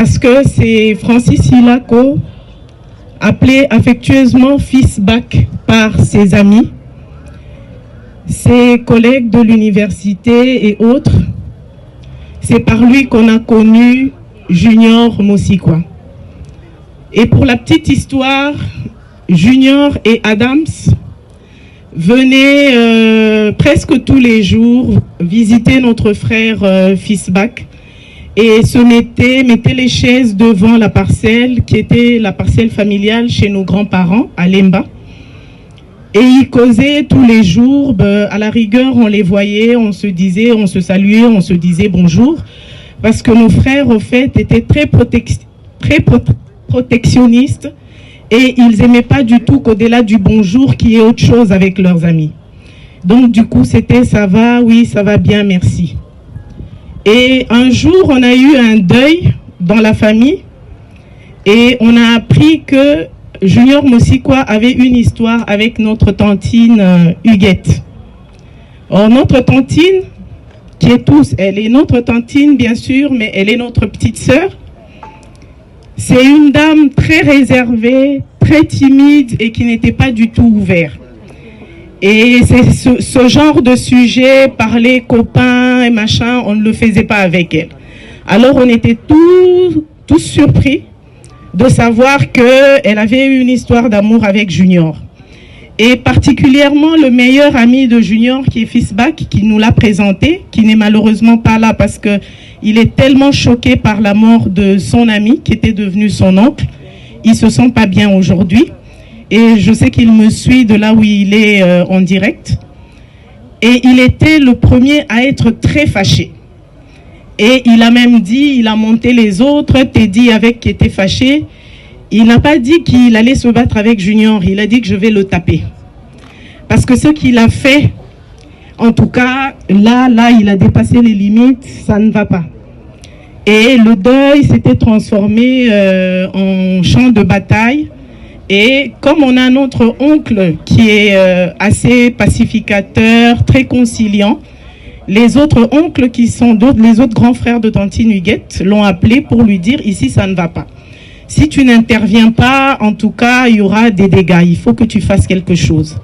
parce que c'est Francis Silako, appelé affectueusement Fils Bac par ses amis, ses collègues de l'université et autres. C'est par lui qu'on a connu Junior Mosikwa. Et pour la petite histoire, Junior et Adams venaient presque tous les jours visiter notre frère Fils Bac et mettaient les chaises devant la parcelle qui était la parcelle familiale chez nos grands-parents à Lemba. Et ils causaient tous les jours, à la rigueur on les voyait, on se disait, on se saluait, on se disait bonjour, parce que nos frères au fait étaient très protectionnistes et ils n'aimaient pas du tout qu'au-delà du bonjour qu'il y ait autre chose avec leurs amis. Donc du coup c'était ça va, oui ça va bien, merci. Et un jour on a eu un deuil dans la famille et on a appris que Junior Mosikwa avait une histoire avec notre tantine Huguette. Or notre tantine, qui est tous, elle est notre tantine bien sûr, mais elle est notre petite sœur. C'est une dame très réservée, très timide et qui n'était pas du tout ouverte. Et c'est ce genre de sujet, parler copains et machin, on ne le faisait pas avec elle. Alors on était tous surpris de savoir qu'elle avait eu une histoire d'amour avec Junior. Et particulièrement le meilleur ami de Junior, qui est Fils Bac, qui nous l'a présenté, qui n'est malheureusement pas là parce qu'il est tellement choqué par la mort de son ami, qui était devenu son oncle. Il ne se sent pas bien aujourd'hui. Et je sais qu'il me suit de là où il est en direct. Et il était le premier à être très fâché. Et il a même dit, il a monté les autres, Teddy avec qui était fâché. Il n'a pas dit qu'il allait se battre avec Junior, il a dit que je vais le taper. Parce que ce qu'il a fait, en tout cas, là, il a dépassé les limites, ça ne va pas. Et le deuil s'était transformé en champ de bataille. Et comme on a notre oncle qui est assez pacificateur, très conciliant, les autres oncles qui sont les autres grands frères de tantine Huguette l'ont appelé pour lui dire ici ça ne va pas. Si tu n'interviens pas, en tout cas il y aura des dégâts, il faut que tu fasses quelque chose.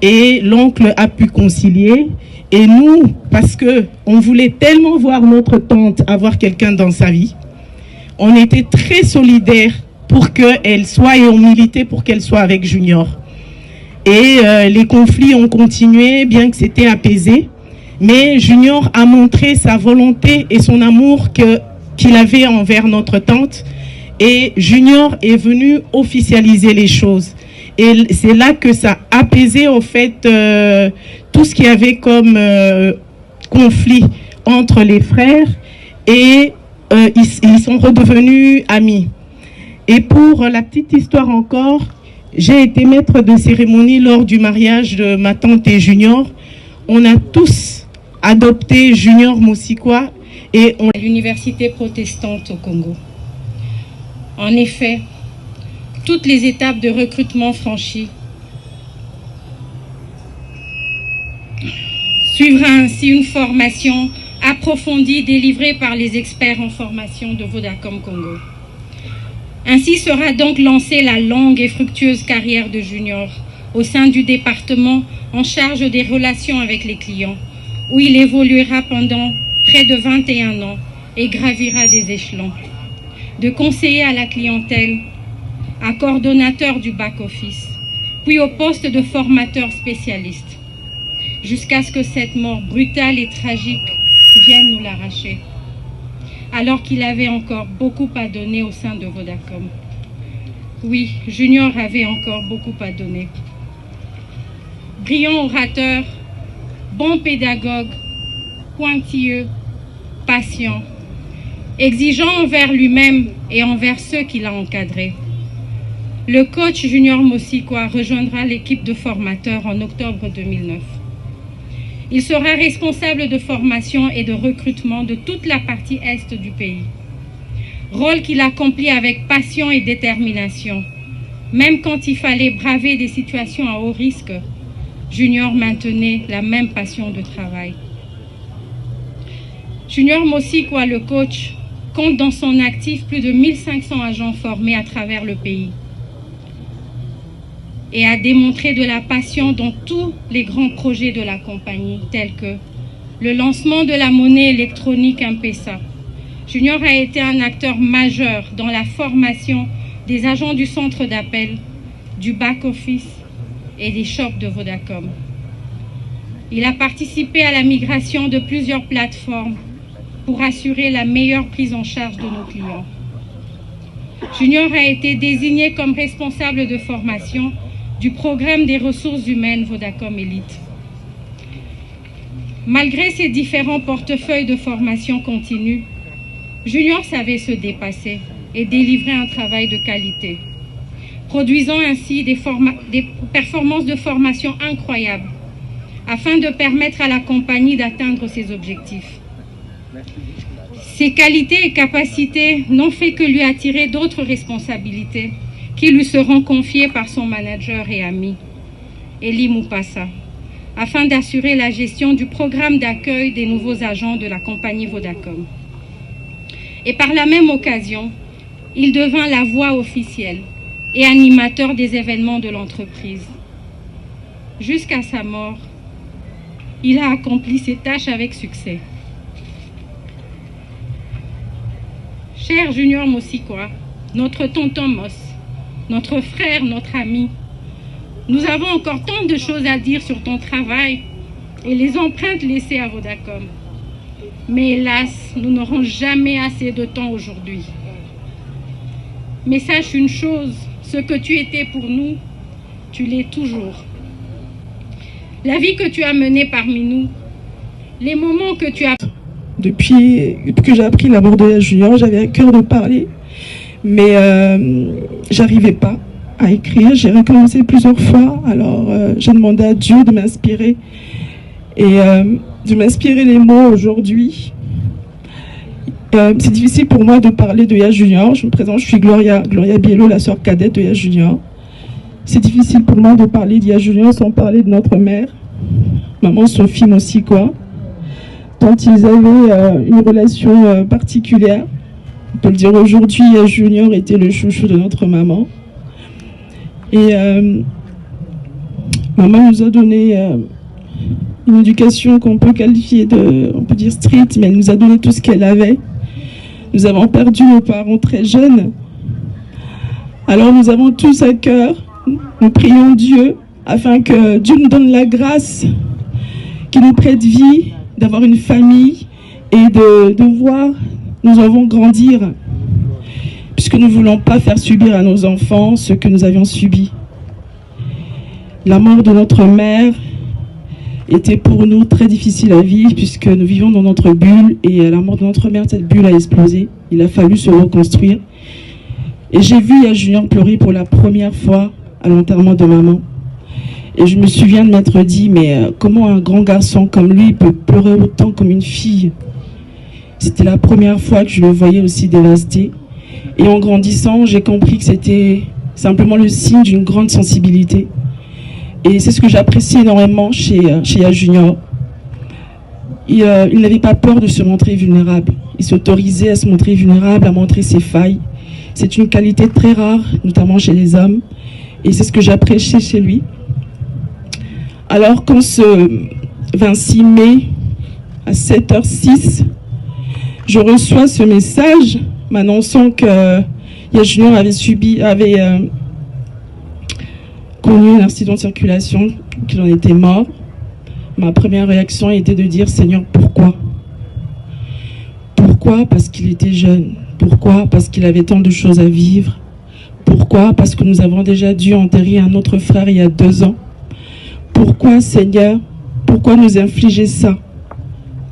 Et l'oncle a pu concilier et nous, parce que on voulait tellement voir notre tante avoir quelqu'un dans sa vie, on était très solidaires pour qu'elle soit et on militait pour qu'elle soit avec Junior. Et les conflits ont continué bien que c'était apaisé. Mais Junior a montré sa volonté et son amour qu'il avait envers notre tante. Et Junior est venu officialiser les choses. Et c'est là que ça a apaisé au fait tout ce qu'il y avait comme conflit entre les frères. Et ils sont redevenus amis. Et pour la petite histoire encore, j'ai été maître de cérémonie lors du mariage de ma tante et Junior. On a tous adopté Junior Mosikwa et à l'université protestante au Congo. En effet, toutes les étapes de recrutement franchies, suivra ainsi une formation approfondie délivrée par les experts en formation de Vodacom Congo. Ainsi sera donc lancée la longue et fructueuse carrière de Junior au sein du département en charge des relations avec les clients, où il évoluera pendant près de 21 ans et gravira des échelons. De conseiller à la clientèle, à coordonnateur du back-office, puis au poste de formateur spécialiste, jusqu'à ce que cette mort brutale et tragique vienne nous l'arracher, alors qu'il avait encore beaucoup à donner au sein de Vodacom. Oui, Junior avait encore beaucoup à donner. Brillant orateur, bon pédagogue, pointilleux, patient, exigeant envers lui-même et envers ceux qu'il a encadrés. Le coach Junior Mosikwa rejoindra l'équipe de formateurs en octobre 2009. Il sera responsable de formation et de recrutement de toute la partie est du pays. Rôle qu'il accomplit avec passion et détermination. Même quand il fallait braver des situations à haut risque, Junior maintenait la même passion de travail. Junior Mosikwa, le coach, compte dans son actif plus de 1500 agents formés à travers le pays et a démontré de la passion dans tous les grands projets de la compagnie, tels que le lancement de la monnaie électronique M-Pesa. Junior a été un acteur majeur dans la formation des agents du centre d'appel, du back-office et des shops de Vodacom. Il a participé à la migration de plusieurs plateformes pour assurer la meilleure prise en charge de nos clients. Junior a été désigné comme responsable de formation du programme des ressources humaines Vodacom Elite. Malgré ses différents portefeuilles de formation continue, Junior savait se dépasser et délivrer un travail de qualité, produisant ainsi des performances de formation incroyables afin de permettre à la compagnie d'atteindre ses objectifs. Ses qualités et capacités n'ont fait que lui attirer d'autres responsabilités qui lui seront confiées par son manager et ami, Eli Moupassa, afin d'assurer la gestion du programme d'accueil des nouveaux agents de la compagnie Vodacom. Et par la même occasion, il devint la voix officielle et animateur des événements de l'entreprise. Jusqu'à sa mort, il a accompli ses tâches avec succès. Cher Junior Mosikwa, notre tonton Moss, notre frère, notre ami, nous avons encore tant de choses à dire sur ton travail et les empreintes laissées à Vodacom. Mais hélas, nous n'aurons jamais assez de temps aujourd'hui. Mais sache une chose, ce que tu étais pour nous, tu l'es toujours. La vie que tu as menée parmi nous, les moments que tu as... Depuis que j'ai appris la mort de Yaya Junior, j'avais à cœur de parler, mais j'arrivais pas à écrire. J'ai recommencé plusieurs fois, alors j'ai demandé à Dieu de m'inspirer et de m'inspirer les mots aujourd'hui. C'est difficile pour moi de parler de Yaya Junior. Je me présente, je suis Gloria Biello, la sœur cadette de Yaya Junior. C'est difficile pour moi de parler d'Yaya Junior sans parler de notre mère, maman Sophie Mosikwa, dont ils avaient une relation particulière. On peut le dire aujourd'hui, Yaya Junior était le chouchou de notre maman. Et maman nous a donné une éducation qu'on peut qualifier de, on peut dire stricte, mais elle nous a donné tout ce qu'elle avait. Nous avons perdu nos parents très jeunes. Alors nous avons tous à cœur, nous prions Dieu afin que Dieu nous donne la grâce, qu'il nous prête vie, d'avoir une famille et de voir nos enfants grandir, puisque nous ne voulons pas faire subir à nos enfants ce que nous avions subi. La mort de notre mère était pour nous très difficile à vivre, puisque nous vivions dans notre bulle, et à la mort de notre mère, cette bulle a explosé. Il a fallu se reconstruire. Et j'ai vu Yaya Junior pleurer pour la première fois à l'enterrement de maman. Et je me souviens de m'être dit, mais comment un grand garçon comme lui peut pleurer autant comme une fille? C'était la première fois que je le voyais aussi dévasté. Et en grandissant, j'ai compris que c'était simplement le signe d'une grande sensibilité. Et c'est ce que j'apprécie énormément chez Yaya Junior. Il n'avait pas peur de se montrer vulnérable. Il s'autorisait à se montrer vulnérable, à montrer ses failles. C'est une qualité très rare, notamment chez les hommes. Et c'est ce que j'apprécie chez lui. Alors, quand ce 26 mai, à 7h06, je reçois ce message m'annonçant que Yaya Junior avait connu un accident de circulation, qu'il en était mort. Ma première réaction était de dire, Seigneur, pourquoi? Pourquoi? Parce qu'il était jeune. Pourquoi? Parce qu'il avait tant de choses à vivre. Pourquoi? Parce que nous avons déjà dû enterrer un autre frère il y a 2 ans. Pourquoi, Seigneur? Pourquoi nous infliger ça?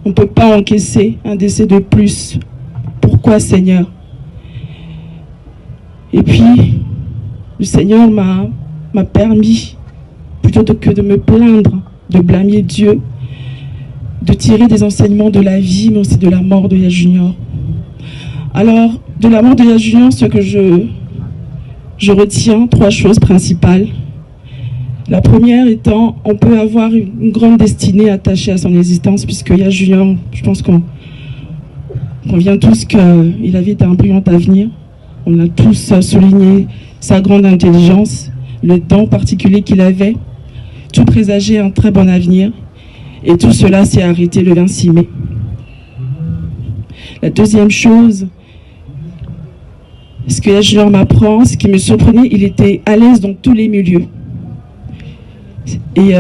On ne peut pas encaisser un décès de plus. Pourquoi, Seigneur? Et puis, le Seigneur m'a permis, plutôt que de me plaindre, de blâmer Dieu, de tirer des enseignements de la vie, mais aussi de la mort de Yaya Junior. Alors, de la mort de Yaya Junior, ce que je retiens 3 choses principales. La première étant, on peut avoir une grande destinée attachée à son existence, puisque Yaya Junior, je pense qu'on On convient tous qu'il avait un brillant avenir. On a tous souligné sa grande intelligence, le don particulier qu'il avait. Tout présageait un très bon avenir. Et tout cela s'est arrêté le 26 mai. La deuxième chose, ce que Junior m'apprend, ce qui me surprenait, il était à l'aise dans tous les milieux. Et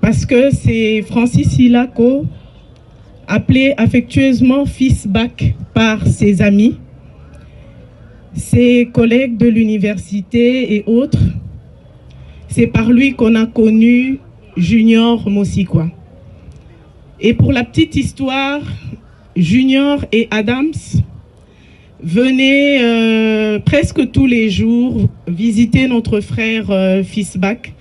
parce que c'est Francis Ilako, appelé affectueusement Fils Bac par ses amis, ses collègues de l'université et autres. C'est par lui qu'on a connu Junior Mosikwa. Et pour la petite histoire, Junior et Adams venaient presque tous les jours visiter notre frère Fils Bac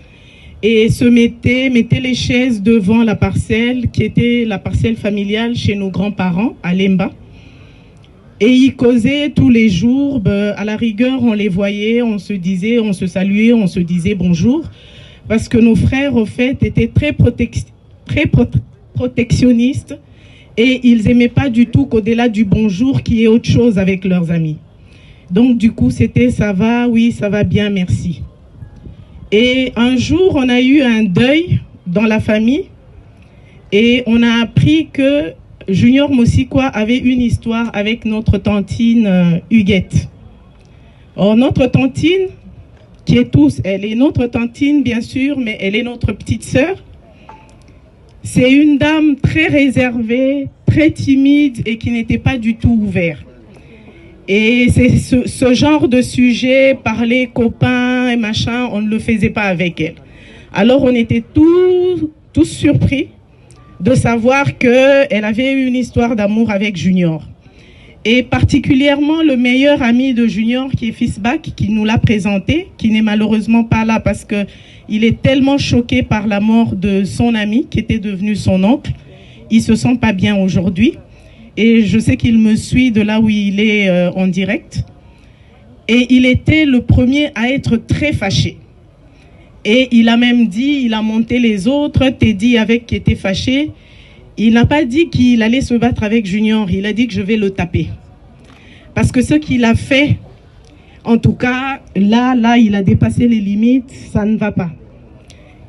et mettaient les chaises devant la parcelle qui était la parcelle familiale chez nos grands-parents à Lemba. Et ils causaient tous les jours, à la rigueur on les voyait, on se disait, on se saluait, on se disait bonjour, parce que nos frères au fait étaient très protectionnistes et ils n'aimaient pas du tout qu'au-delà du bonjour qu'il y ait autre chose avec leurs amis. Donc du coup c'était ça va, oui ça va bien, merci. Et un jour on a eu un deuil dans la famille et on a appris que Junior Mosikwa avait une histoire avec notre tantine Huguette. Or notre tantine, qui est tous, elle est notre tantine bien sûr, mais elle est notre petite sœur. C'est une dame très réservée, très timide et qui n'était pas du tout ouverte. Et c'est ce genre de sujet, parler copains et machin, on ne le faisait pas avec elle. Alors on était tous surpris de savoir qu'elle avait eu une histoire d'amour avec Junior. Et particulièrement le meilleur ami de Junior, qui est Fils Bac, qui nous l'a présenté, qui n'est malheureusement pas là parce qu'il est tellement choqué par la mort de son ami, qui était devenu son oncle. Il ne se sent pas bien aujourd'hui. Et je sais qu'il me suit de là où il est en direct. Et il était le premier à être très fâché. Et il a même dit, il a monté les autres, Teddy avec qui était fâché. Il n'a pas dit qu'il allait se battre avec Junior, il a dit que je vais le taper. Parce que ce qu'il a fait, en tout cas, là, il a dépassé les limites, ça ne va pas.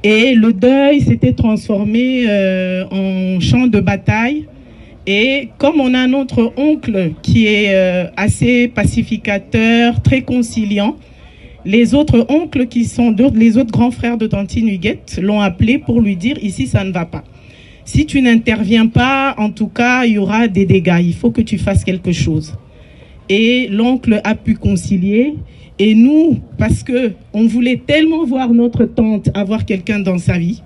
Et le deuil s'était transformé en champ de bataille. Et comme on a notre oncle qui est assez pacificateur, très conciliant, les autres oncles qui sont les autres grands frères de tantine Huguette l'ont appelé pour lui dire ici ça ne va pas. Si tu n'interviens pas, en tout cas il y aura des dégâts, il faut que tu fasses quelque chose. Et l'oncle a pu concilier et nous, parce que on voulait tellement voir notre tante avoir quelqu'un dans sa vie,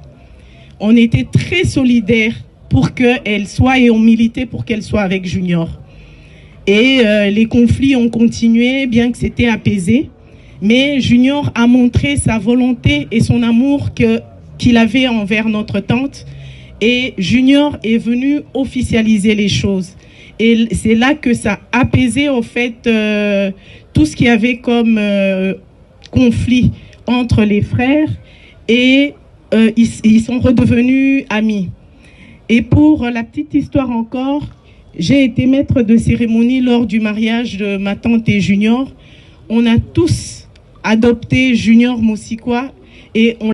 on était très solidaires pour qu'elle soit et on militait pour qu'elle soit avec Junior. Et les conflits ont continué bien que c'était apaisé. Mais Junior a montré sa volonté et son amour qu'il avait envers notre tante. Et Junior est venu officialiser les choses. Et c'est là que ça a apaisé au fait tout ce qu'il y avait comme conflit entre les frères. Et ils sont redevenus amis. Et pour la petite histoire encore, j'ai été maître de cérémonie lors du mariage de ma tante et Junior. On a tous adopté Junior Mosikwa et on